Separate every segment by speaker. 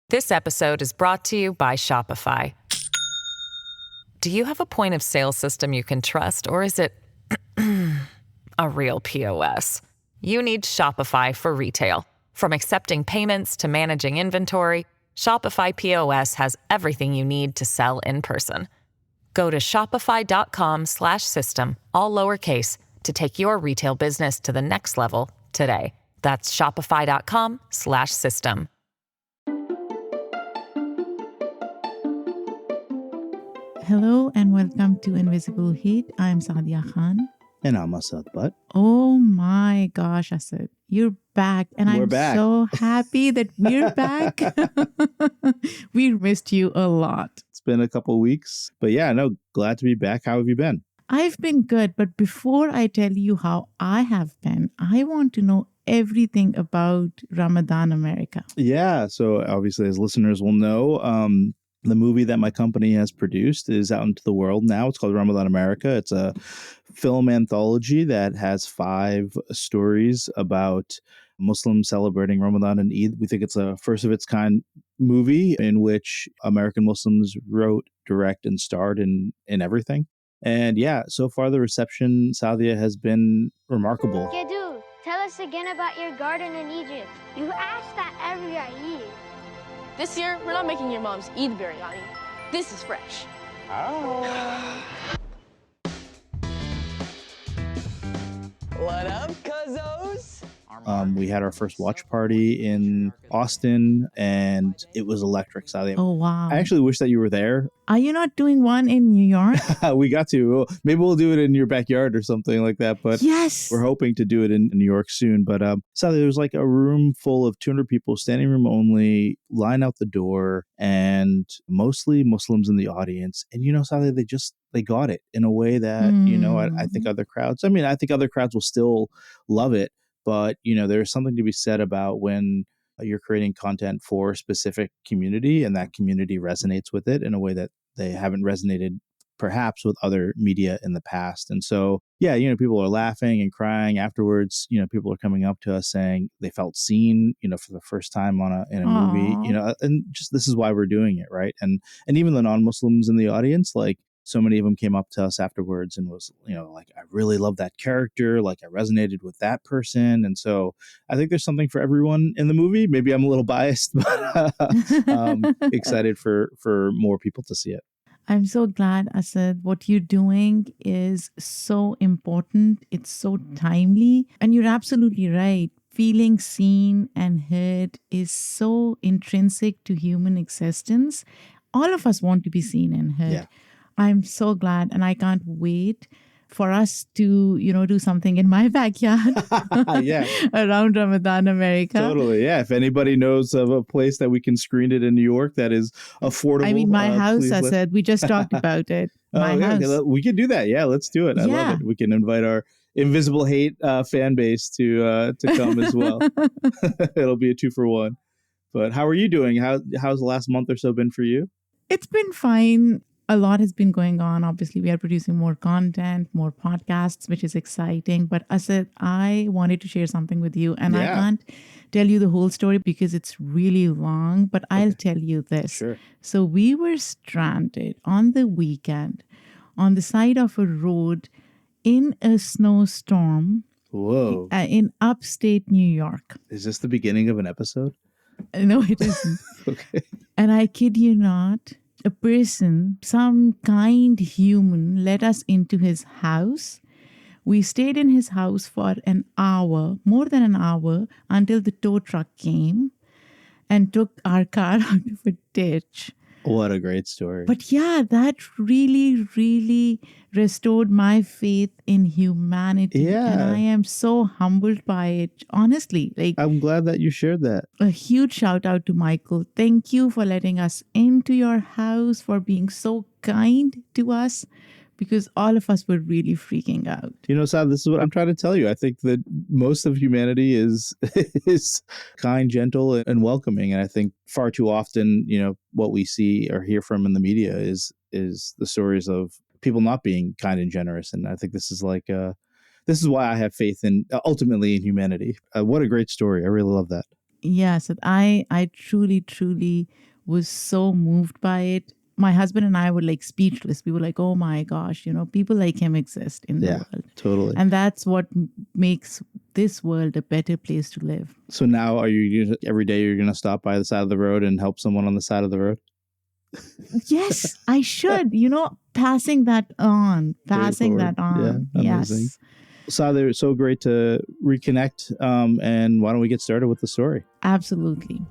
Speaker 1: This episode is brought to you by Shopify. Do you have a point of sale system you can trust, or is it a real POS? You need Shopify for retail. From accepting payments to managing inventory, Shopify POS has everything you need to sell in person. Go to shopify.com/system, all lowercase, to take your retail business to the next level today. That's shopify.com/system.
Speaker 2: Hello and welcome to Invisible Hate. I'm Saadi Khan.
Speaker 3: And I'm Asad, but
Speaker 2: Oh my gosh, Asad, you're back. And
Speaker 3: We're
Speaker 2: I'm
Speaker 3: back.
Speaker 2: so happy that we're back. We missed you a lot.
Speaker 3: it's been a couple weeks. But yeah, no, glad to be back. How have you been?
Speaker 2: I've been good, but before I tell you how I have been, I want to know everything about Ramadan America.
Speaker 3: Yeah, so obviously, as listeners will know, the movie that my company has produced is out into the world now. It's called Ramadan America. It's a film anthology that has 5 stories about Muslims celebrating Ramadan and Eid. We think it's a first of its kind movie in which American Muslims wrote, direct, and starred in everything. And yeah, so far the reception, Sadia, has been remarkable.
Speaker 4: Gedu, tell us again about your garden in Egypt. You ask that every Eid.
Speaker 5: This year, we're not making your mom's Eid biryani. This is fresh.
Speaker 6: What up, cuzzos?
Speaker 3: We had our first watch party in Austin, and it was electric, Sadia.
Speaker 2: Oh, wow.
Speaker 3: I actually wish that you were there.
Speaker 2: Are you not doing one in New York?
Speaker 3: We got to. Maybe we'll do it in your backyard or something like that. But
Speaker 2: Yes.
Speaker 3: we're hoping to do it in New York soon. But so there was like a room full of 200 people, standing room only, line out the door, and mostly Muslims in the audience. And Sadia, they got it in a way that I think other crowds. I mean, I think other crowds will still love it, but there's something to be said about when you're creating content for a specific community, and that community resonates with it in a way that they haven't resonated perhaps with other media in the past. And so, yeah, people are laughing and crying afterwards. People are coming up to us saying they felt seen, for the first time in a movie, and just this is why we're doing it, right? And even the non-Muslims in the audience, like, so many of them came up to us afterwards and was, like, I really love that character. Like, I resonated with that person. And so I think there's something for everyone in the movie. Maybe I'm a little biased, but excited for more people to see it.
Speaker 2: I'm so glad, Asad. What you're doing is so important. It's so timely. And you're absolutely right. Feeling seen and heard is so intrinsic to human existence. All of us want to be seen and heard.
Speaker 3: Yeah.
Speaker 2: I'm so glad, and I can't wait for us to, do something in my backyard
Speaker 3: Yeah.
Speaker 2: around Ramadan America.
Speaker 3: Totally. Yeah. If anybody knows of a place that we can screen it in New York that is affordable.
Speaker 2: I mean, my house,
Speaker 3: please
Speaker 2: I
Speaker 3: let-
Speaker 2: said, we just talked about it. My
Speaker 3: yeah,
Speaker 2: house.
Speaker 3: okay, we can do that. Yeah, let's do it. I
Speaker 2: Yeah.
Speaker 3: love it. We can invite our Invisible Hate fan base to come as well. It'll be a 2-for-1. But how are you doing? How's the last month or so been for you?
Speaker 2: It's been fine. A lot has been going on. Obviously, we are producing more content, more podcasts, which is exciting. But Asad, I wanted to share something with you. And I
Speaker 3: Yeah.
Speaker 2: can't tell you the whole story because it's really long, but I'll tell you this.
Speaker 3: Sure.
Speaker 2: So we were stranded on the weekend on the side of a road in a snowstorm
Speaker 3: Whoa.
Speaker 2: in upstate New York.
Speaker 3: Is this the beginning of an episode?
Speaker 2: No, it isn't.
Speaker 3: Okay.
Speaker 2: And I kid you not, a person, some kind human, let us into his house. We stayed in his house for an hour, more than an hour, until the tow truck came and took our car out of a ditch.
Speaker 3: What a great story.
Speaker 2: But yeah, that really, really restored my faith in humanity.
Speaker 3: Yeah.
Speaker 2: And I am so humbled by it. Honestly, like,
Speaker 3: I'm glad that you shared that.
Speaker 2: a huge shout out to Michael. Thank you for letting us into your house, for being so kind to us, because all of us were really freaking out.
Speaker 3: Saad, this is what I'm trying to tell you. I think that most of humanity is kind, gentle, and welcoming. And I think far too often, what we see or hear from in the media is the stories of people not being kind and generous. And I think this is this is why I have faith in ultimately in humanity. What a great story. I really love that.
Speaker 2: Yes, I truly, truly was so moved by it. My husband and I were like speechless. We were like, oh my gosh, people like him exist in the
Speaker 3: Yeah,
Speaker 2: world.
Speaker 3: totally.
Speaker 2: And that's what makes this world a better place to live.
Speaker 3: So now every day you're going to stop by the side of the road and help someone on the side of the road?
Speaker 2: Yes, I should, passing that on, passing that on.
Speaker 3: Yeah, amazing.
Speaker 2: Yes,
Speaker 3: Saadi, it's so great to reconnect. And why don't we get started with the story?
Speaker 2: absolutely.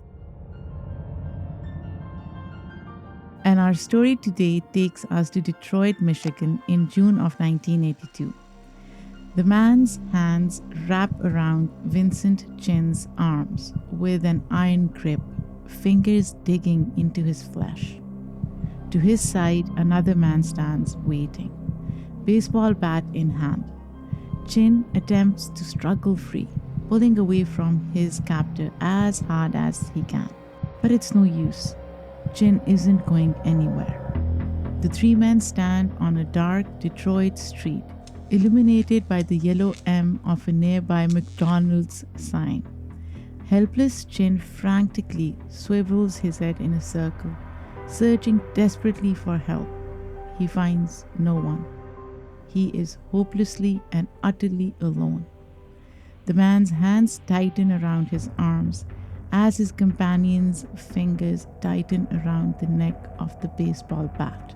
Speaker 2: And our story today takes us to Detroit, Michigan in June of 1982. The man's hands wrap around Vincent Chin's arms with an iron grip, fingers digging into his flesh. To his side, another man stands waiting, baseball bat in hand. Chin attempts to struggle free, pulling away from his captor as hard as he can. But it's no use. Chin isn't going anywhere. The three men stand on a dark Detroit street, illuminated by the yellow M of a nearby McDonald's sign. Helpless Chin frantically swivels his head in a circle, searching desperately for help. He finds no one. He is hopelessly and utterly alone. The man's hands tighten around his arms as his companion's fingers tighten around the neck of the baseball bat.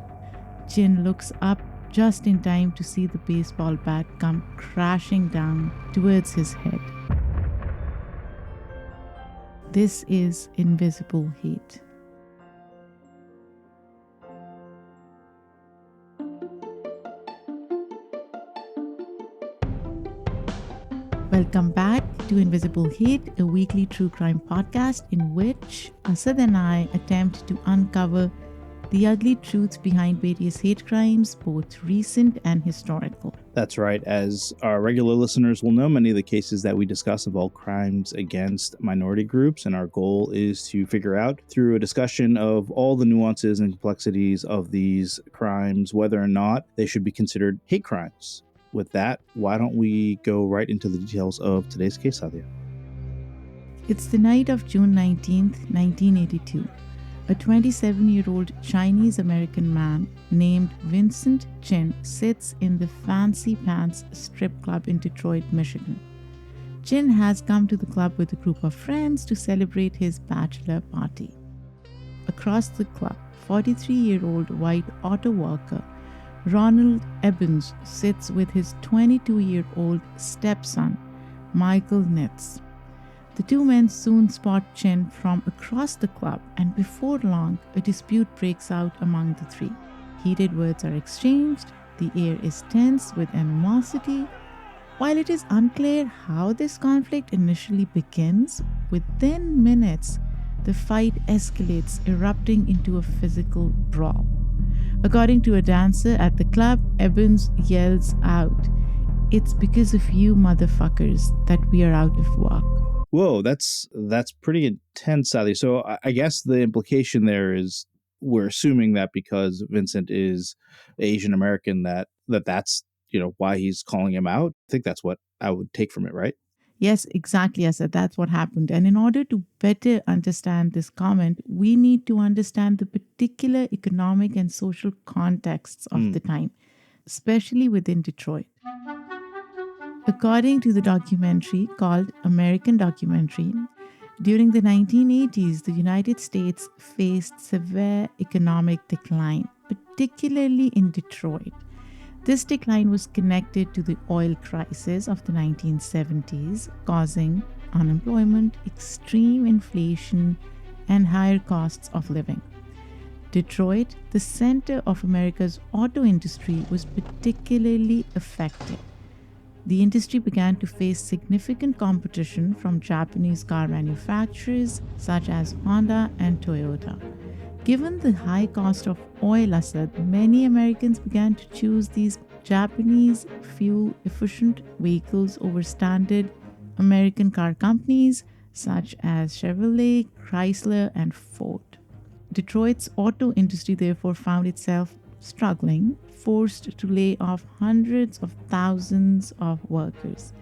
Speaker 2: Chin looks up just in time to see the baseball bat come crashing down towards his head. This is invisible hate. Welcome back to Invisible Hate, a weekly true crime podcast in which Asad and I attempt to uncover the ugly truths behind various hate crimes, both recent and historical.
Speaker 3: That's right. As our regular listeners will know, many of the cases that we discuss involve crimes against minority groups, and our goal is to figure out through a discussion of all the nuances and complexities of these crimes whether or not they should be considered hate crimes. With that, why don't we go right into the details of today's case, Sadia?
Speaker 2: It's the night of June 19th, 1982. A 27-year-old Chinese-American man named Vincent Chin sits in the Fancy Pants strip club in Detroit, Michigan. Chin has come to the club with a group of friends to celebrate his bachelor party. Across the club, 43-year-old white auto worker Ronald Ebbins sits with his 22-year-old stepson, Michael Nitz. The two men soon spot Chin from across the club, and before long, a dispute breaks out among the three. Heated words are exchanged, the air is tense with animosity. While it is unclear how this conflict initially begins, within minutes, the fight escalates, erupting into a physical brawl. According to a dancer at the club, Evans yells out, "It's because of you motherfuckers that we are out of work."
Speaker 3: Whoa, that's pretty intense, Sally. So I guess the implication there is we're assuming that because Vincent is Asian American that's why he's calling him out. I think that's what I would take from it, right?
Speaker 2: Yes, exactly, Asad. That's what happened. And in order to better understand this comment, we need to understand the particular economic and social contexts of the time, especially within Detroit. According to the documentary called American Documentary, during the 1980s, the United States faced severe economic decline, particularly in Detroit. This decline was connected to the oil crisis of the 1970s, causing unemployment, extreme inflation, and higher costs of living. Detroit, the center of America's auto industry, was particularly affected. The industry began to face significant competition from Japanese car manufacturers such as Honda and Toyota. Given the high cost of oil, Asad, many Americans began to choose these Japanese fuel-efficient vehicles over standard American car companies such as Chevrolet, Chrysler, and Ford. Detroit's auto industry therefore found itself struggling, forced to lay off hundreds of thousands of workers.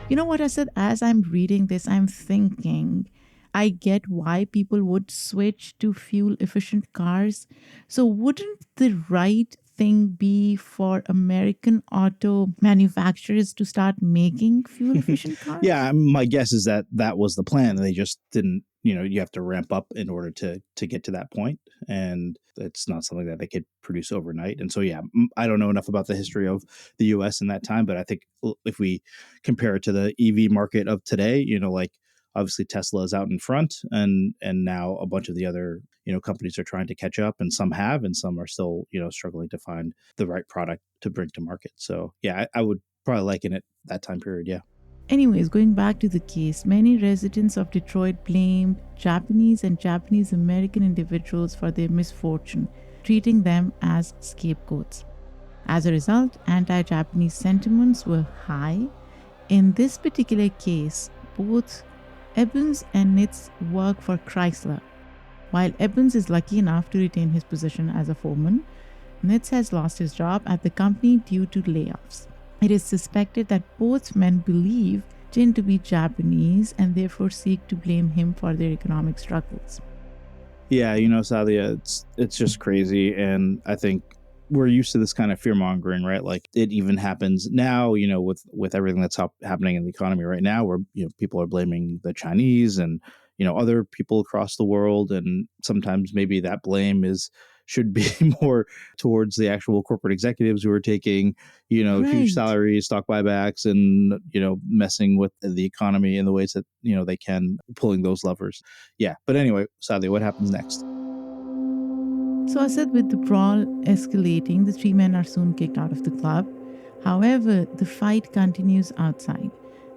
Speaker 2: You know what, Asad? As I'm reading this, I'm thinking I get why people would switch to fuel efficient cars. So, wouldn't the right thing be for American auto manufacturers to start making fuel efficient cars?
Speaker 3: Yeah, my guess is that that was the plan. They just didn't, you have to ramp up in order to get to that point, and it's not something that they could produce overnight. And so, yeah, I don't know enough about the history of the U.S. in that time, but I think if we compare it to the EV market of today, like obviously Tesla is out in front, and now a bunch of the other companies are trying to catch up, and some have, and some are still struggling to find the right product to bring to market. So, yeah, I would probably liken it that time period. Yeah.
Speaker 2: Anyways, going back to the case, many residents of Detroit blamed Japanese and Japanese American individuals for their misfortune, treating them as scapegoats. As a result, anti Japanese sentiments were high. In this particular case, both Evans and Nitz work for Chrysler. While Evans is lucky enough to retain his position as a foreman, Nitz has lost his job at the company due to layoffs. It is suspected that both men believe Chin to be Japanese and therefore seek to blame him for their economic struggles.
Speaker 3: Yeah, Sadia, it's just crazy, and I think we're used to this kind of fear mongering, right? Like it even happens now, with everything that's happening in the economy right now, where people are blaming the Chinese and other people across the world, and sometimes maybe that blame should be more towards the actual corporate executives who are taking
Speaker 2: Right.
Speaker 3: huge salaries, stock buybacks, and messing with the economy in the ways that they can, pulling those levers. Yeah, but anyway, Sadia, what happens next?
Speaker 2: So, Asad, with the brawl escalating, the three men are soon kicked out of the club. However, the fight continues outside.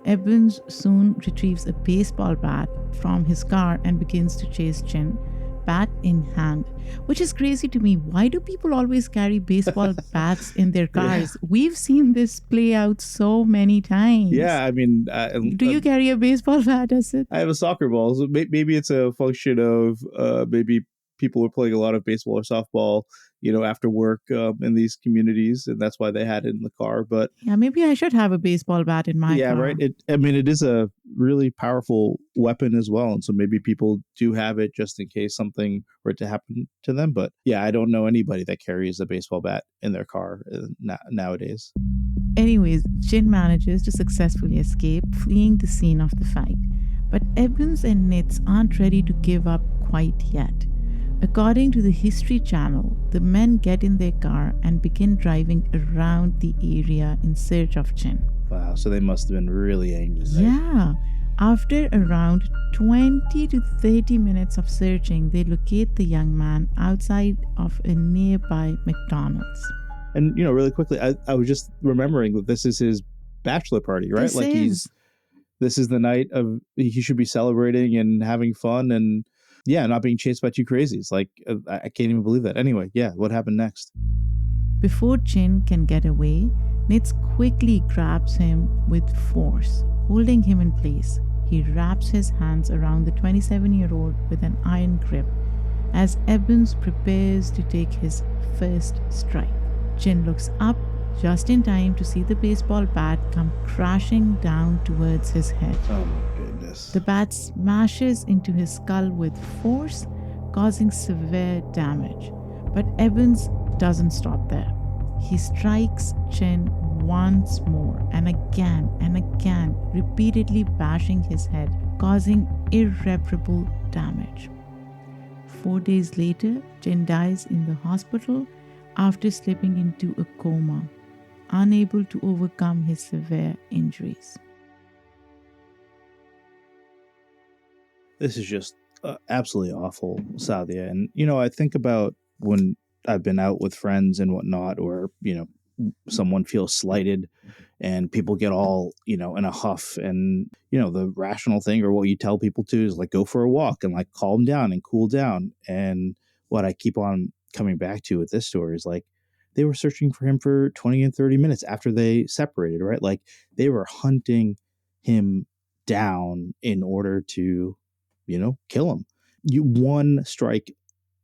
Speaker 2: Evans soon retrieves a baseball bat from his car and begins to chase Chin, bat in hand, which is crazy to me. Why do people always carry baseball bats in their cars? We've seen this play out so many times.
Speaker 3: Yeah, I mean,
Speaker 2: Do you carry a baseball bat, Asad?
Speaker 3: I have a soccer ball. So maybe it's a function of maybe people were playing a lot of baseball or softball, after work in these communities, and that's why they had it in the car. But
Speaker 2: Yeah, maybe I should have a baseball bat in my
Speaker 3: yeah,
Speaker 2: car.
Speaker 3: right. It is a really powerful weapon as well, and so maybe people do have it just in case something were to happen to them. But yeah, I don't know anybody that carries a baseball bat in their car nowadays.
Speaker 2: Anyways, Chin manages to successfully escape, fleeing the scene of the fight. But Evans and Nitz aren't ready to give up quite yet. According to the History Channel, the men get in their car and begin driving around the area in search of Chin.
Speaker 3: Wow, so they must have been really angry. Right?
Speaker 2: Yeah. After around 20 to 30 minutes of searching, they locate the young man outside of a nearby McDonald's.
Speaker 3: And really quickly, I was just remembering that this is his bachelor party, right? This is the night of he should be celebrating and having fun, and not being chased by two crazies. Like I can't even believe that. Anyway, what happened next?
Speaker 2: Before Chin can get away, Nitz quickly grabs him with force, holding him in place. He wraps his hands around the 27-year-old with an iron grip as Evans prepares to take his first strike. Chin looks up just in time to see the baseball bat come crashing down towards his head.
Speaker 3: Oh my goodness.
Speaker 2: The bat smashes into his skull with force, causing severe damage. But Evans doesn't stop there. He strikes Chin once more and again, repeatedly bashing his head, causing irreparable damage. 4 days later, Chin dies in the hospital after slipping into a coma, unable to overcome his severe injuries.
Speaker 3: This is just absolutely awful, Sadia. And, I think about when I've been out with friends and whatnot, or, someone feels slighted and people get all, in a huff, and, the rational thing, or what you tell people to, is like, go for a walk and like calm down and cool down. And what I keep on coming back to with this story is like, they were searching for him for 20 and 30 minutes after they separated, right? Like they were hunting him down in order to, kill him. One strike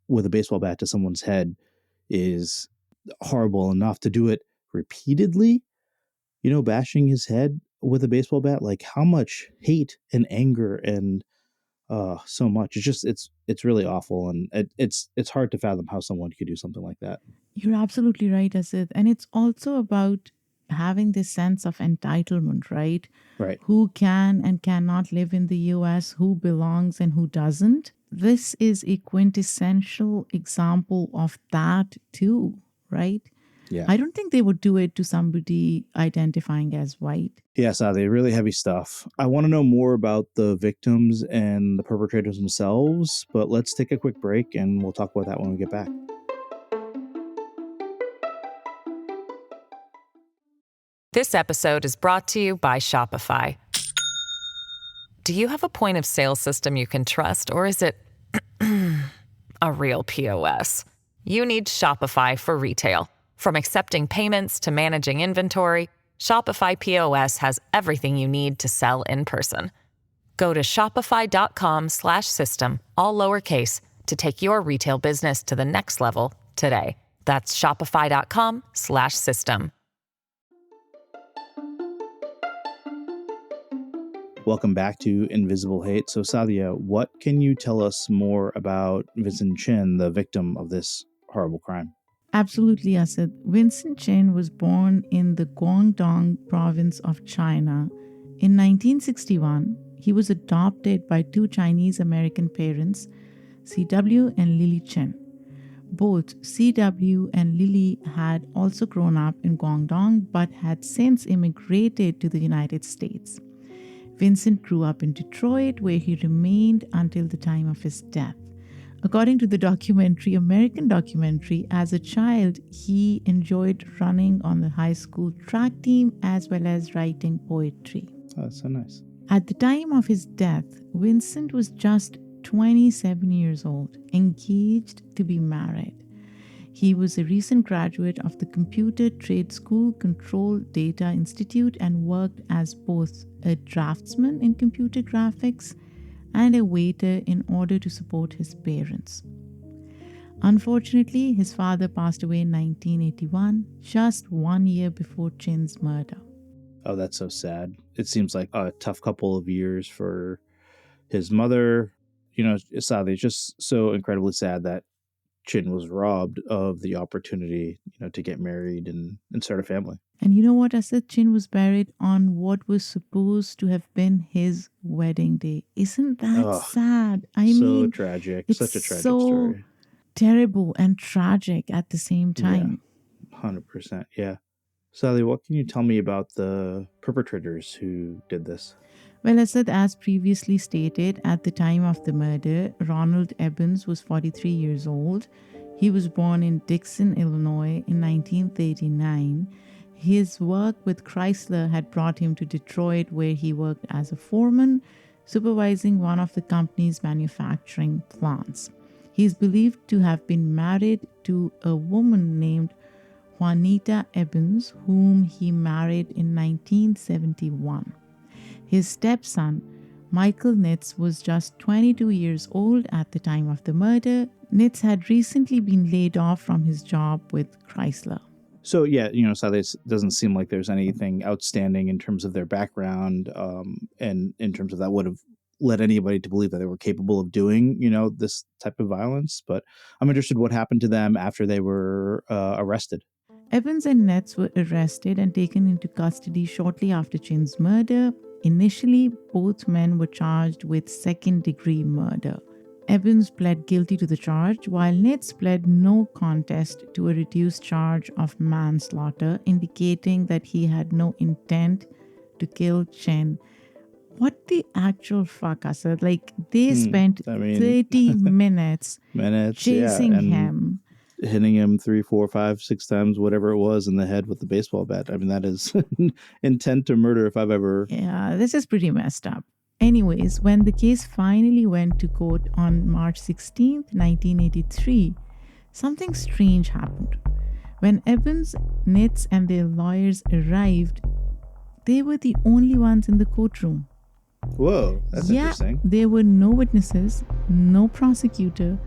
Speaker 3: with a baseball bat to someone's head is horrible enough. To do it repeatedly, bashing his head with a baseball bat, like how much hate and anger and so much. It's really awful, and it's hard to fathom how someone could do something like that.
Speaker 2: You're absolutely right, Asad. And it's also about having this sense of entitlement, right?
Speaker 3: Right.
Speaker 2: Who can and cannot live in the US, who belongs and who doesn't. This is a quintessential example of that too, right?
Speaker 3: Yeah.
Speaker 2: I don't think they would do it to somebody identifying as white.
Speaker 3: Yeah, Saadi, really heavy stuff. I want to know more about the victims and the perpetrators themselves, but let's take a quick break and we'll talk about that when we get back.
Speaker 1: This episode is brought to you by Shopify. Do you have a point of sale system you can trust, or is it a real POS? You need Shopify for retail. From accepting payments to managing inventory, Shopify POS has everything you need to sell in person. Go to shopify.com/system, all lowercase, to take your retail business to the next level today. That's shopify.com/system.
Speaker 3: Welcome back to Invisible Hate. So, Sadia, what can you tell us more about Vincent Chin, the victim of this horrible crime?
Speaker 2: Absolutely, Asad. Vincent Chin was born in the Guangdong province of China. In 1961, he was adopted by two Chinese American parents, C.W. and Lily Chin. Both C.W. and Lily had also grown up in Guangdong but had since immigrated to the United States. Vincent grew up in Detroit, where he remained until the time of his death. According to the American documentary, as a child, he enjoyed running on the high school track team as well as writing poetry.
Speaker 3: Oh, that's so nice.
Speaker 2: At the time of his death, Vincent was just 27 years old, engaged to be married. He was a recent graduate of the Computer Trade School Control Data Institute and worked as both a draftsman in computer graphics and a waiter in order to support his parents. Unfortunately, his father passed away in 1981, just 1 year before Chin's murder.
Speaker 3: Oh, that's so sad. It seems like a tough couple of years for his mother. You know, Saadi, it's just so incredibly sad that Chin was robbed of the opportunity, to get married and start a family.
Speaker 2: And you know what, Asad? Chin was buried on what was supposed to have been his wedding day. Isn't that sad? I mean,
Speaker 3: tragic.
Speaker 2: It's
Speaker 3: Such a tragic
Speaker 2: so
Speaker 3: story.
Speaker 2: Terrible and tragic at the same time.
Speaker 3: Yeah, 100%. Yeah. Sally, what can you tell me about the perpetrators who did this?
Speaker 2: Well, Asad, as previously stated, at the time of the murder, Ronald Evans was 43 years old. He was born in Dixon, Illinois in 1939. His work with Chrysler had brought him to Detroit, where he worked as a foreman, supervising one of the company's manufacturing plants. He is believed to have been married to a woman named Juanita Evans, whom he married in 1971. His stepson, Michael Nitz, was just 22 years old at the time of the murder. Nitz had recently been laid off from his job with Chrysler.
Speaker 3: So, yeah, Saadi, it doesn't seem like there's anything outstanding in terms of their background, and in terms of that would have led anybody to believe that they were capable of doing, this type of violence. But I'm interested what happened to them after they were arrested.
Speaker 2: Evans and Nitz were arrested and taken into custody shortly after Chin's murder. Initially, both men were charged with second-degree murder. Evans pled guilty to the charge, while Nitz pled no contest to a reduced charge of manslaughter, indicating that he had no intent to kill Chin. What the actual fuck, Asad? Like, they spent 30 minutes chasing him.
Speaker 3: Hitting him 3, 4, 5, 6 times, whatever it was, in the head with the baseball bat. I mean, that is intent to murder if I've ever...
Speaker 2: Yeah, this is pretty messed up. Anyways, when the case finally went to court on March 16th, 1983, something strange happened. When Evans, Nitz, and their lawyers arrived, they were the only ones in the courtroom.
Speaker 3: Whoa, that's interesting.
Speaker 2: There were no witnesses, no prosecutor,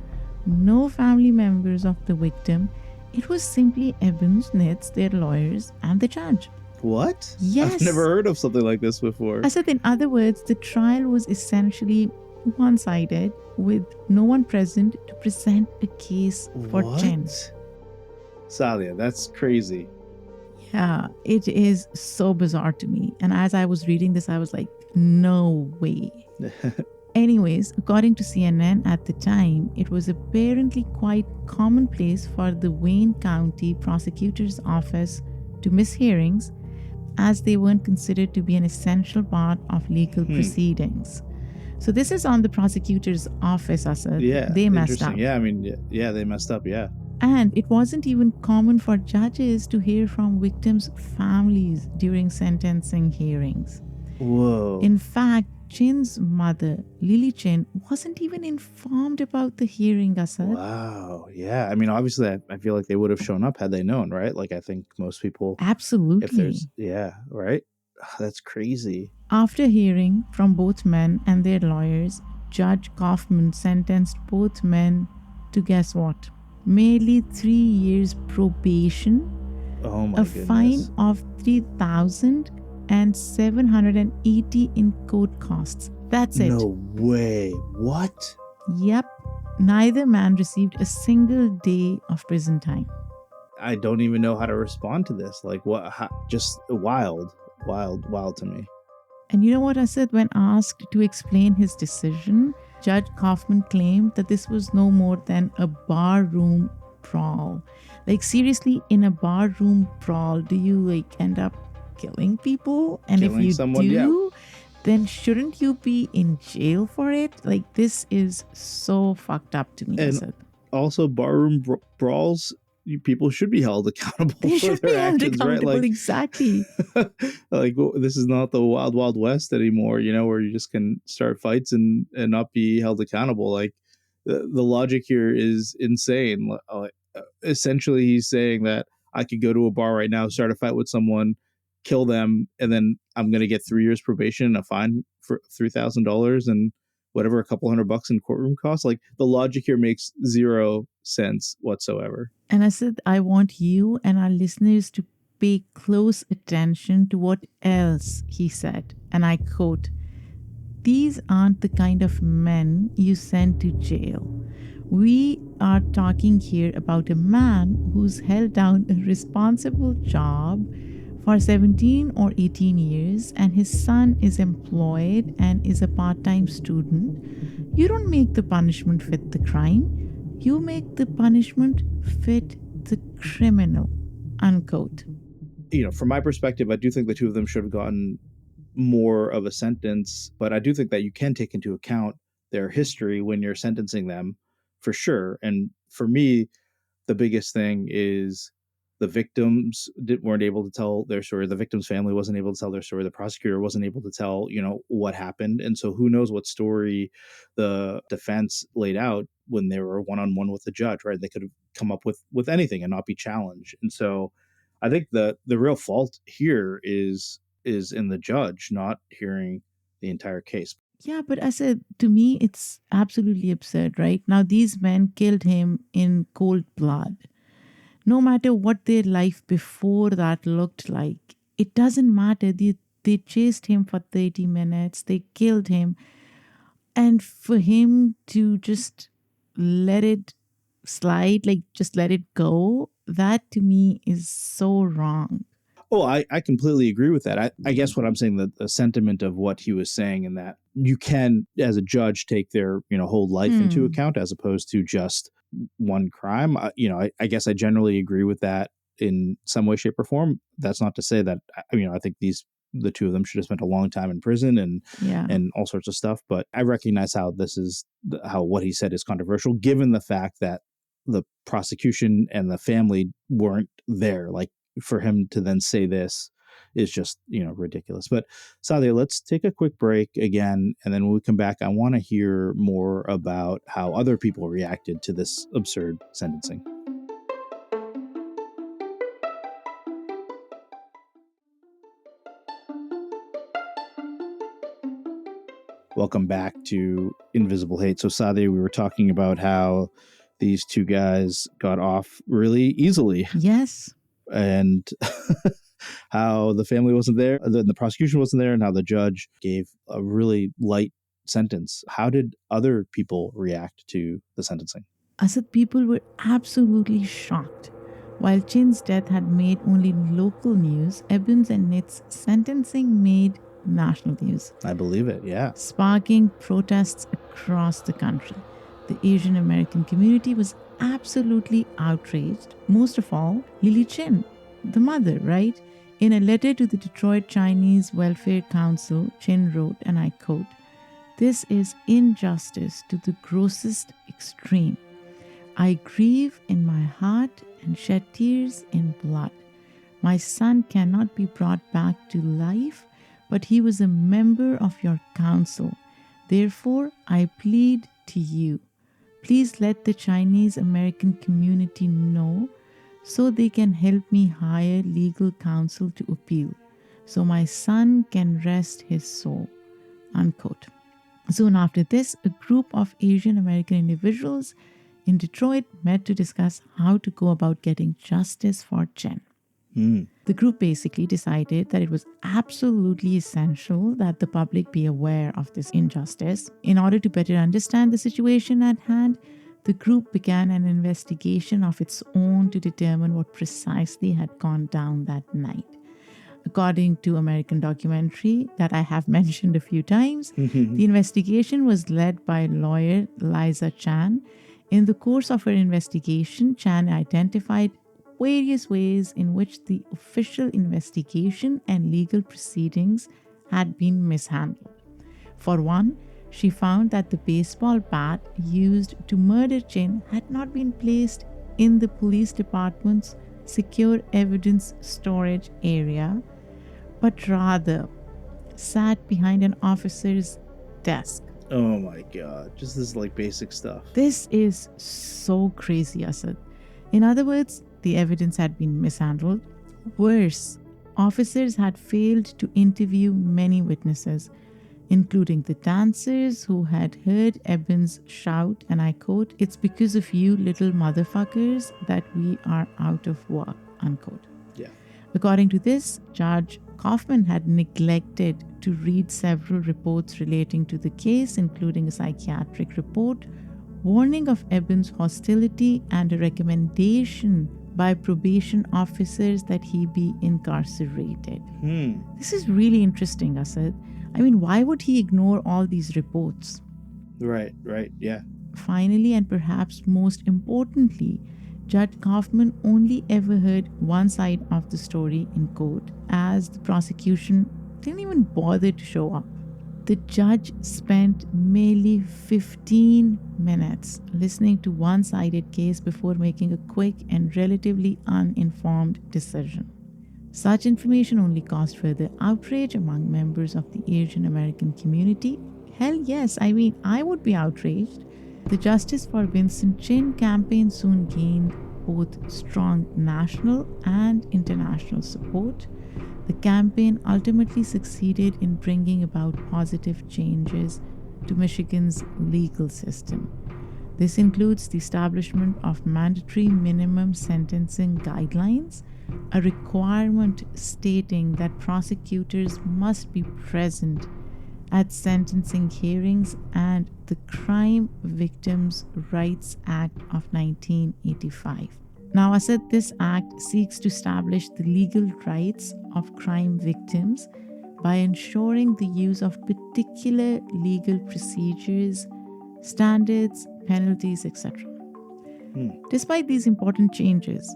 Speaker 2: no family members of the victim. It was simply Evans, Nitz, their lawyers, and the judge.
Speaker 3: What?
Speaker 2: Yes.
Speaker 3: I've never heard of something like this before.
Speaker 2: I said, in other words, the trial was essentially one-sided with no one present to present a case for Chin.
Speaker 3: Sadia, that's crazy.
Speaker 2: Yeah, it is so bizarre to me. And as I was reading this, I was like, no way. Anyways, according to CNN at the time, it was apparently quite commonplace for the Wayne County Prosecutor's Office to miss hearings as they weren't considered to be an essential part of legal proceedings. So this is on the prosecutor's office, Asad.
Speaker 3: Yeah,
Speaker 2: they messed up.
Speaker 3: Yeah, I mean, yeah, they messed up, yeah.
Speaker 2: And it wasn't even common for judges to hear from victims' families during sentencing hearings.
Speaker 3: Whoa.
Speaker 2: In fact, Chin's mother, Lily Chin, wasn't even informed about the hearing, Asad.
Speaker 3: Wow. Yeah. I mean, obviously, I feel like they would have shown up had they known, right? Like, I think most people.
Speaker 2: Absolutely.
Speaker 3: If there's, yeah, right? That's crazy.
Speaker 2: After hearing from both men and their lawyers, Judge Kaufman sentenced both men to guess what? Merely 3 years probation,
Speaker 3: Oh my
Speaker 2: a
Speaker 3: goodness.
Speaker 2: fine of $3,780 in court costs. That's it.
Speaker 3: No way. What?
Speaker 2: Yep. Neither man received a single day of prison time.
Speaker 3: I don't even know how to respond to this. Like, what? Just wild to me.
Speaker 2: And you know what I said when asked to explain his decision? Judge Kaufman claimed that this was no more than a barroom brawl. Like, seriously, in a barroom brawl, do you like end up killing people? And
Speaker 3: Killing
Speaker 2: if you
Speaker 3: someone,
Speaker 2: do, then shouldn't you be in jail for it? Like, this is so fucked up to me.
Speaker 3: And
Speaker 2: Asad.
Speaker 3: also, barroom brawls, people should be held accountable
Speaker 2: They
Speaker 3: for
Speaker 2: should be
Speaker 3: their
Speaker 2: held
Speaker 3: actions, right?
Speaker 2: accountable, exactly.
Speaker 3: Like, this is not the wild, wild west anymore, where you just can start fights and not be held accountable. Like, the logic here is insane. Essentially, he's saying that I could go to a bar right now, start a fight with someone, kill them, and then I'm going to get 3 years probation and a fine for $3,000 and whatever, a couple $100 in courtroom costs. Like, the logic here makes zero sense whatsoever.
Speaker 2: And I said, I want you and our listeners to pay close attention to what else he said. And I quote, "These aren't the kind of men you send to jail. We are talking here about a man who's held down a responsible job for 17 or 18 years and his son is employed and is a part-time student. You don't make the punishment fit the crime. You make the punishment fit the criminal," unquote.
Speaker 3: From my perspective, I do think the two of them should have gotten more of a sentence, but I do think that you can take into account their history when you're sentencing them, for sure. And for me, the biggest thing is the victims weren't able to tell their story. The victim's family wasn't able to tell their story. The prosecutor wasn't able to tell, what happened. And so who knows what story the defense laid out when they were one-on-one with the judge, right? They could have come up with anything and not be challenged. And so I think the real fault here is in the judge not hearing the entire case.
Speaker 2: Yeah, but I said, to me, it's absolutely absurd, right? Now, these men killed him in cold blood. No matter what their life before that looked like, it doesn't matter. They chased him for 30 minutes. They killed him. And for him to just let it slide, like just let it go, that to me is so wrong.
Speaker 3: Oh, I completely agree with that. I guess what I'm saying, the sentiment of what he was saying, and that you can, as a judge, take their whole life into account as opposed to just one crime. I guess I generally agree with that in some way, shape, or form. That's not to say that I think the two of them should have spent a long time in prison and all sorts of stuff. But I recognize how what he said is controversial, given the fact that the prosecution and the family weren't there. Like, for him to then say this is just, ridiculous. But Saadi, let's take a quick break again. And then when we come back, I want to hear more about how other people reacted to this absurd sentencing. Welcome back to Invisible Hate. So Saadi, we were talking about how these two guys got off really easily.
Speaker 2: Yes.
Speaker 3: And how the family wasn't there, the prosecution wasn't there, and how the judge gave a really light sentence. How did other people react to the sentencing?
Speaker 2: Asad, people were absolutely shocked. While Chin's death had made only local news, Eben's and Nit's sentencing made national news,
Speaker 3: I believe it, yeah.
Speaker 2: sparking protests across the country. The Asian American community was absolutely outraged. Most of all, Lily Chin, the mother, right? In a letter to the Detroit Chinese Welfare Council, Chin wrote, and I quote, "This is injustice to the grossest extreme. I grieve in my heart and shed tears in blood. My son cannot be brought back to life, but he was a member of your council. Therefore, I plead to you. Please let the Chinese American community know so they can help me hire legal counsel to appeal, so my son can rest his soul." Unquote. Soon after this, a group of Asian American individuals in Detroit met to discuss how to go about getting justice for Chen. The group basically decided that it was absolutely essential that the public be aware of this injustice. In order to better understand the situation at hand, the group began an investigation of its own to determine what precisely had gone down that night. According to American documentary that I have mentioned a few times, the investigation was led by lawyer Liza Chan. In the course of her investigation, Chan identified various ways in which the official investigation and legal proceedings had been mishandled. For one, she found that the baseball bat used to murder Chin had not been placed in the police department's secure evidence storage area, but rather sat behind an officer's desk.
Speaker 3: Oh my God. Just this like basic stuff.
Speaker 2: This is so crazy, Asad. In other words, the evidence had been mishandled. Worse, officers had failed to interview many witnesses, including the dancers who had heard Eben's shout, and I quote, "It's because of you little motherfuckers that we are out of work," unquote.
Speaker 3: Yeah.
Speaker 2: According to this, Judge Kaufman had neglected to read several reports relating to the case, including a psychiatric report, warning of Eben's hostility, and a recommendation by probation officers that he be incarcerated. This is really interesting, Asad. I mean, why would he ignore all these reports?
Speaker 3: Right, yeah.
Speaker 2: Finally, and perhaps most importantly, Judge Kaufman only ever heard one side of the story in court, as the prosecution didn't even bother to show up. The judge spent merely 15 minutes listening to one-sided case before making a quick and relatively uninformed decision. Such information only caused further outrage among members of the Asian American community. Hell yes, I mean, I would be outraged. The Justice for Vincent Chin campaign soon gained both strong national and international support. The campaign ultimately succeeded in bringing about positive changes to Michigan's legal system. This includes the establishment of mandatory minimum sentencing guidelines, a requirement stating that prosecutors must be present at sentencing hearings, and the Crime Victims' Rights Act of 1985. Now, Asad, this act seeks to establish the legal rights of crime victims by ensuring the use of particular legal procedures, standards, penalties, etc. Despite these important changes,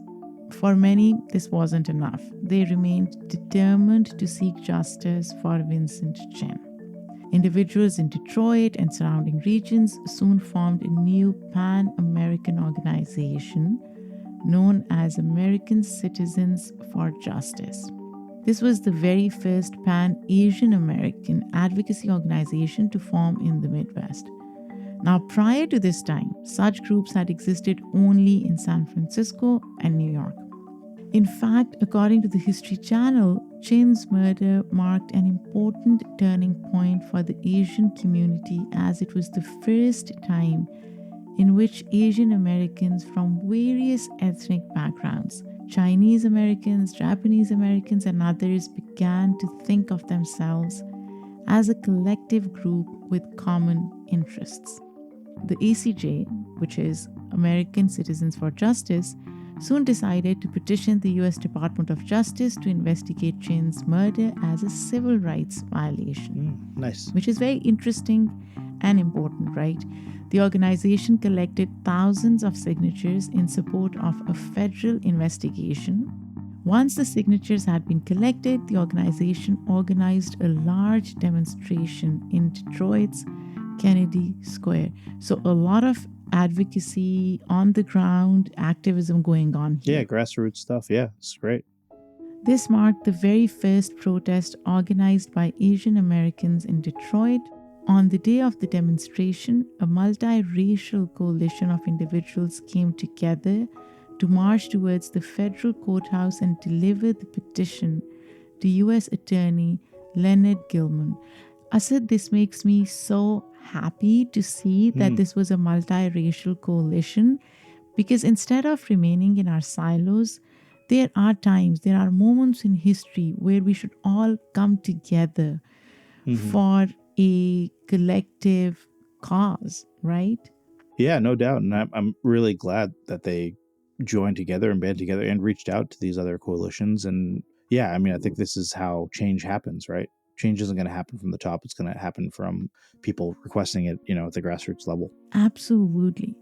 Speaker 2: for many, this wasn't enough. They remained determined to seek justice for Vincent Chin. Individuals in Detroit and surrounding regions soon formed a new pan-American organization known as American Citizens for Justice. This was the very first pan-Asian American advocacy organization to form in the Midwest. Now, prior to this time, such groups had existed only in San Francisco and New York. In fact, according to the History Channel, Chin's murder marked an important turning point for the Asian community, as it was the first time in which Asian Americans from various ethnic backgrounds, Chinese Americans, Japanese Americans, and others, began to think of themselves as a collective group with common interests. The ACJ, which is American Citizens for Justice, soon decided to petition the US Department of Justice to investigate Chin's murder as a civil rights violation.
Speaker 3: Nice.
Speaker 2: Which is very interesting and important, right? The organization collected thousands of signatures in support of a federal investigation. Once the signatures had been collected, the organization organized a large demonstration in Detroit's Kennedy Square. So a lot of advocacy, on the ground activism going on here.
Speaker 3: Yeah, grassroots stuff. Yeah, it's great.
Speaker 2: This marked the very first protest organized by Asian Americans in Detroit. On the day of the demonstration, a multiracial coalition of individuals came together to march towards the federal courthouse and deliver the petition to U.S. Attorney Leonard Gilman. Asad, this makes me so happy to see that this was a multiracial coalition, because instead of remaining in our silos, there are moments in history where we should all come together for a collective cause, right?
Speaker 3: Yeah, no doubt. And I'm really glad that they joined together and band together and reached out to these other coalitions. And yeah, I mean, I think this is how change happens, right? Change isn't going to happen from the top. It's going to happen from people requesting it, at the grassroots level.
Speaker 2: Absolutely.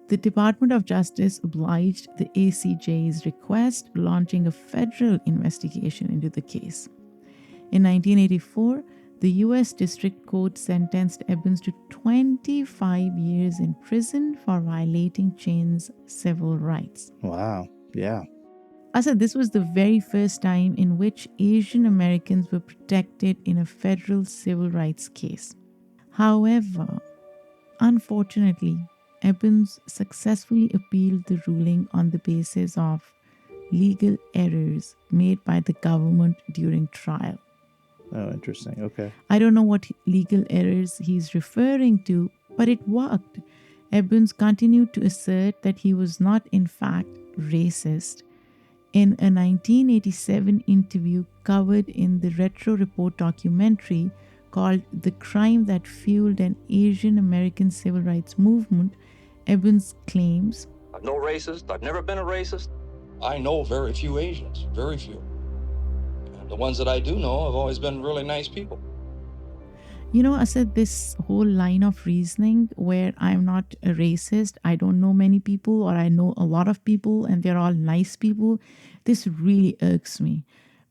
Speaker 2: The Department of Justice obliged the ACJ's request, launching a federal investigation into the case. In 1984, the U.S. District Court sentenced Evans to 25 years in prison for violating Chin's civil rights.
Speaker 3: Wow. Yeah.
Speaker 2: Asad, this was the very first time in which Asian Americans were protected in a federal civil rights case. However, unfortunately, Evans successfully appealed the ruling on the basis of legal errors made by the government during trial.
Speaker 3: Oh, interesting. Okay.
Speaker 2: I don't know what legal errors he's referring to, but it worked. Evans continued to assert that he was not, in fact, racist. In a 1987 interview covered in the Retro Report documentary called The Crime That Fueled an Asian American Civil Rights Movement, Evans claims,
Speaker 7: I'm no racist. I've never been a racist. I know very few Asians, very few. And the ones that I do know have always been really nice people.
Speaker 2: I said this whole line of reasoning where I'm not a racist, I don't know many people, or I know a lot of people and they're all nice people. This really irks me,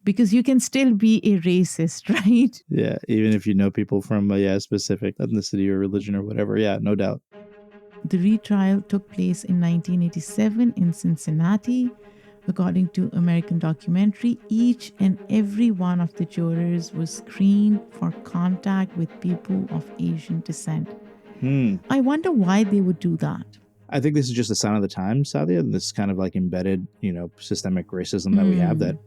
Speaker 2: because you can still be a racist, right?
Speaker 3: Yeah, even if you know people from a specific ethnicity or religion or whatever. Yeah, no doubt.
Speaker 2: The retrial took place in 1987 in Cincinnati. According to American Documentary, each and every one of the jurors was screened for contact with people of Asian descent. I wonder why they would do that.
Speaker 3: I think this is just a sign of the times, Saadi, and this kind of like embedded, systemic racism that we have, that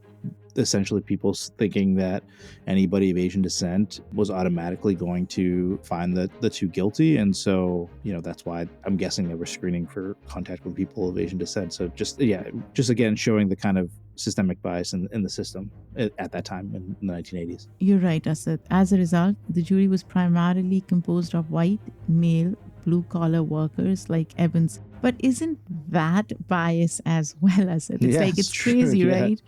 Speaker 3: essentially people thinking that anybody of Asian descent was automatically going to find the two guilty. And so, that's why I'm guessing they were screening for contact with people of Asian descent. So just again, showing the kind of systemic bias in the system at that time in the 1980s.
Speaker 2: You're right, Asad. As a result, the jury was primarily composed of white, male, blue-collar workers like Evans. But isn't that bias as well, Asad? It's
Speaker 3: true,
Speaker 2: crazy, right?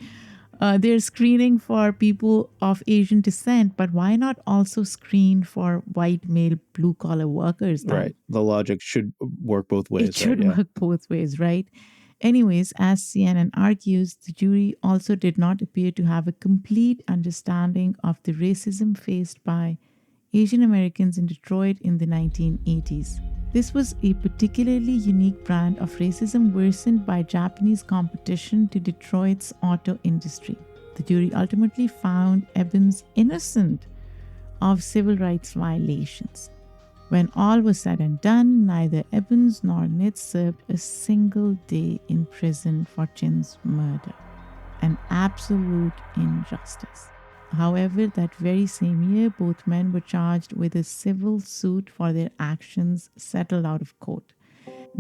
Speaker 2: They're screening for people of Asian descent, but why not also screen for white, male, blue-collar workers then?
Speaker 3: Right. The logic should work both ways.
Speaker 2: It should work both ways, right? Anyways, as CNN argues, the jury also did not appear to have a complete understanding of the racism faced by Asian Americans in Detroit in the 1980s. This was a particularly unique brand of racism worsened by Japanese competition to Detroit's auto industry. The jury ultimately found Evans innocent of civil rights violations. When all was said and done, neither Evans nor Nitz served a single day in prison for Chin's murder. An absolute injustice. However, that very same year, both men were charged with a civil suit for their actions settled out of court.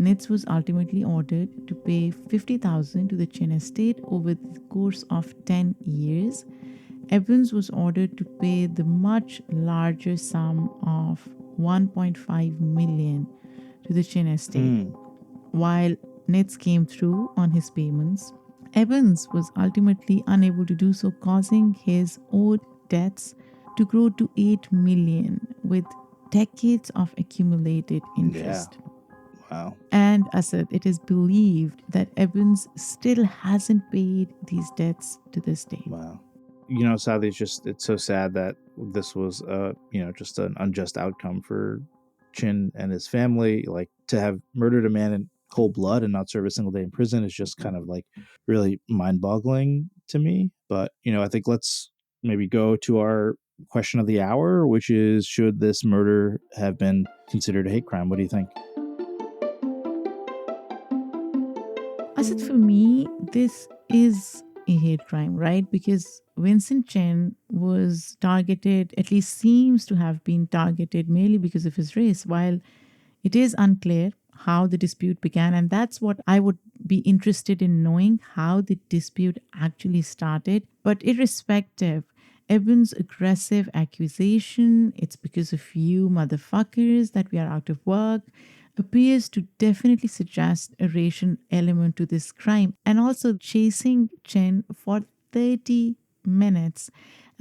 Speaker 2: Nitz was ultimately ordered to pay $50,000 to the Chin estate over the course of 10 years, Evans was ordered to pay the much larger sum of 1.5 million to the Chin estate. While Nitz came through on his payments, Evans was ultimately unable to do so, causing his owed debts to grow to 8 million with decades of accumulated interest.
Speaker 3: Yeah. Wow.
Speaker 2: And Asad, it is believed that Evans still hasn't paid these debts to this day.
Speaker 3: Wow. Sadly, it's so sad that this was, just an unjust outcome for Chin and his family. Like, to have murdered a man in cold blood and not serve a single day in prison is just kind of like really mind boggling to me. But, I think let's maybe go to our question of the hour, which is, should this murder have been considered a hate crime? What do you think?
Speaker 2: Asad, for me, this is a hate crime, right? Because Vincent Chin was targeted, at least seems to have been targeted merely because of his race, while it is unclear how the dispute began. And that's what I would be interested in knowing, how the dispute actually started. But irrespective, Evan's aggressive accusation, it's because of you motherfuckers that we are out of work, appears to definitely suggest a racial element to this crime. And also chasing Chen for 30 minutes.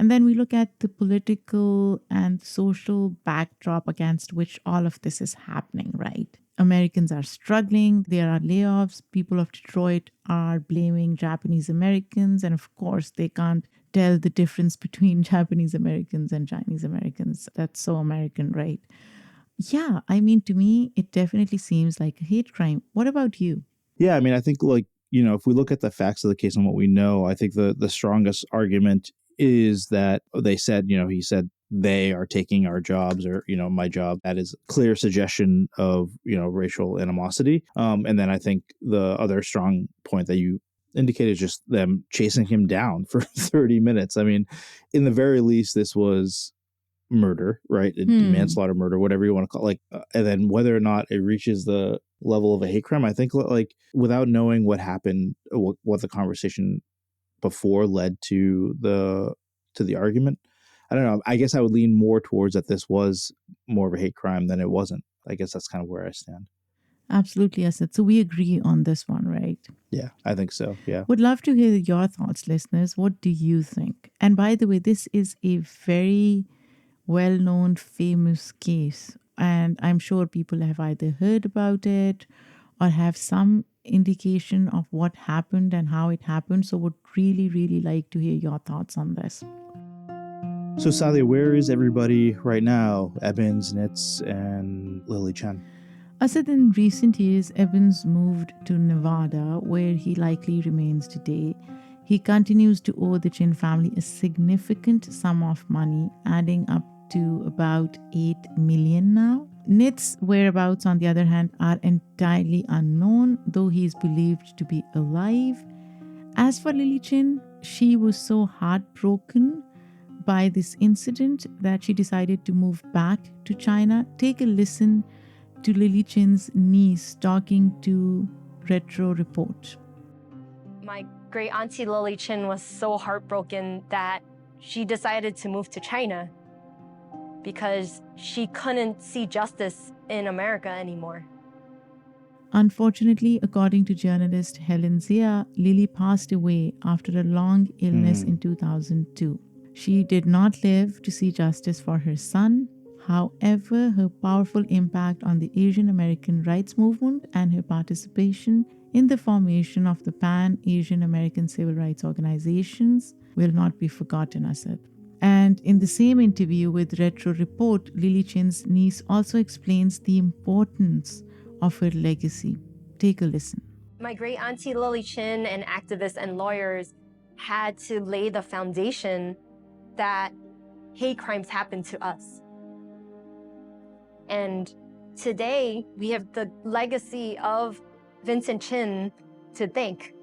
Speaker 2: And then we look at the political and social backdrop against which all of this is happening, right? Americans are struggling, there are layoffs, people of Detroit are blaming Japanese Americans, and of course, they can't tell the difference between Japanese Americans and Chinese Americans. That's so American, right? Yeah, I mean, to me, it definitely seems like a hate crime. What about you?
Speaker 3: Yeah, I mean, I think if we look at the facts of the case and what we know, I think the strongest argument is that he said they are taking our jobs, or, my job. That is clear suggestion of, racial animosity. And then I think the other strong point that you indicated is just them chasing him down for 30 minutes. I mean, in the very least, this was murder, right? Manslaughter, murder, whatever you want to call it. And then whether or not it reaches the level of a hate crime, I think, without knowing what happened, what the conversation before led to the argument, I don't know. I guess I would lean more towards that this was more of a hate crime than it wasn't. I guess that's kind of where I stand.
Speaker 2: Absolutely, Asad. So we agree on this one, right?
Speaker 3: Yeah, I think so. Yeah.
Speaker 2: Would love to hear your thoughts, listeners. What do you think? And by the way, this is a very well-known, famous case. And I'm sure people have either heard about it or have some indication of what happened and how it happened. So would really, really like to hear your thoughts on this.
Speaker 3: So, Saadi, where is everybody right now? Evans, Nitz, and Lily Chen.
Speaker 2: Asad, in recent years, Evans moved to Nevada, where he likely remains today. He continues to owe the Chin family a significant sum of money, adding up to about 8 million now. Nitz's whereabouts, on the other hand, are entirely unknown, though he is believed to be alive. As for Lily Chin, she was so heartbroken by this incident that she decided to move back to China. Take a listen to Lily Chin's niece talking to Retro Report.
Speaker 5: My great auntie Lily Chin was so heartbroken that she decided to move to China because she couldn't see justice in America anymore.
Speaker 2: Unfortunately, according to journalist Helen Zia, Lily passed away after a long illness in 2002. She did not live to see justice for her son. However, her powerful impact on the Asian American rights movement and her participation in the formation of the Pan-Asian American civil rights organizations will not be forgotten, Asad. And in the same interview with Retro Report, Lily Chin's niece also explains the importance of her legacy. Take a listen.
Speaker 5: My great auntie Lily Chin and activists and lawyers had to lay the foundation that hate crimes happen to us. And today, we have the legacy of Vincent Chin to thank.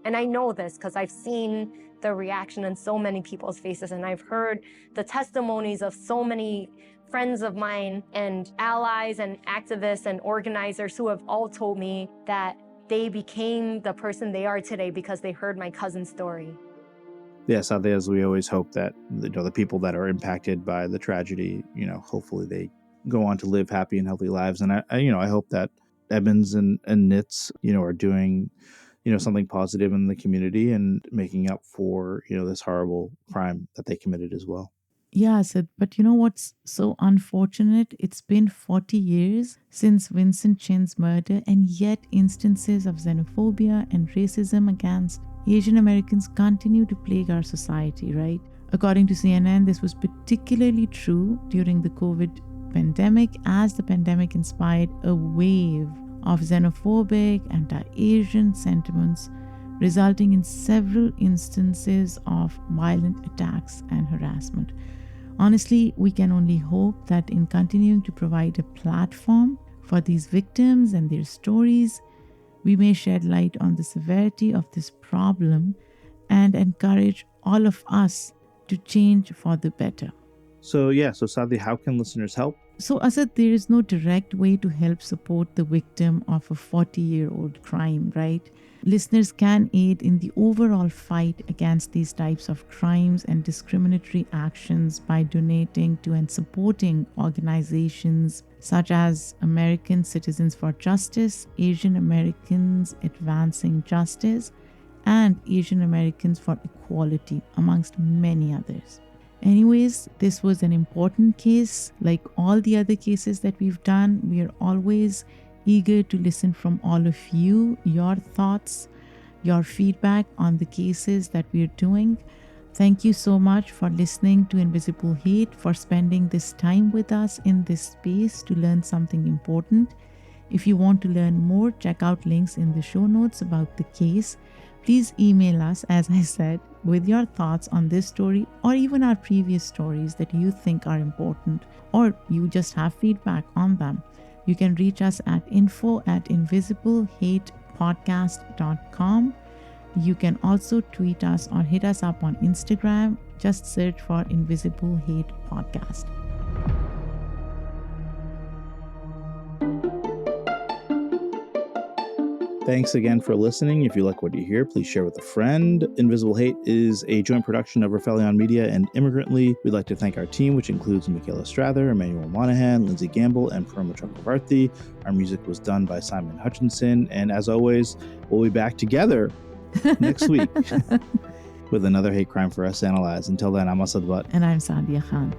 Speaker 5: And I know this because I've seen the reaction in so many people's faces, and I've heard the testimonies of so many friends of mine and allies and activists and organizers who have all told me that they became the person they are today because they heard my cousin's story.
Speaker 3: Yeah, Saadi, as we always hope that the people that are impacted by the tragedy, hopefully they go on to live happy and healthy lives. And I hope that Evans and Nitz, are doing, something positive in the community and making up for, this horrible crime that they committed as well.
Speaker 2: Yeah, Sid, but you know what's so unfortunate? It's been 40 years since Vincent Chin's murder, and yet instances of xenophobia and racism against Asian Americans continue to plague our society, right? According to CNN, this was particularly true during the COVID pandemic, as the pandemic inspired a wave of xenophobic, anti-Asian sentiments, resulting in several instances of violent attacks and harassment. Honestly, we can only hope that in continuing to provide a platform for these victims and their stories, we may shed light on the severity of this problem and encourage all of us to change for the better.
Speaker 3: So Saadi, how can listeners help?
Speaker 2: So, Asad, there is no direct way to help support the victim of a 40-year-old crime, right? Listeners can aid in the overall fight against these types of crimes and discriminatory actions by donating to and supporting organizations such as American Citizens for Justice, Asian Americans Advancing Justice, and Asian Americans for Equality, amongst many others. Anyways, this was an important case. Like all the other cases that we've done, we are always eager to listen from all of you, your thoughts, your feedback on the cases that we're doing. Thank you so much for listening to Invisible Hate, for spending this time with us in this space to learn something important. If you want to learn more, check out links in the show notes about the case. Please email us, as I said, with your thoughts on this story or even our previous stories that you think are important, or you just have feedback on them. You can reach us at info@invisiblehatepodcast.com. You can also tweet us or hit us up on Instagram. Just search for Invisible Hate Podcast.
Speaker 3: Thanks again for listening. If you like what you hear, please share with a friend. Invisible Hate is a joint production of Rafaelion Media and Immigrantly. We'd like to thank our team, which includes Michaela Strather, Emmanuel Monahan, Lindsay Gamble, and Paroma Chakravarti. Our music was done by Simon Hutchinson. And as always, we'll be back together next week with another hate crime for us to analyze. Until then, I'm Asad Butt.
Speaker 2: And I'm Sadia Khan.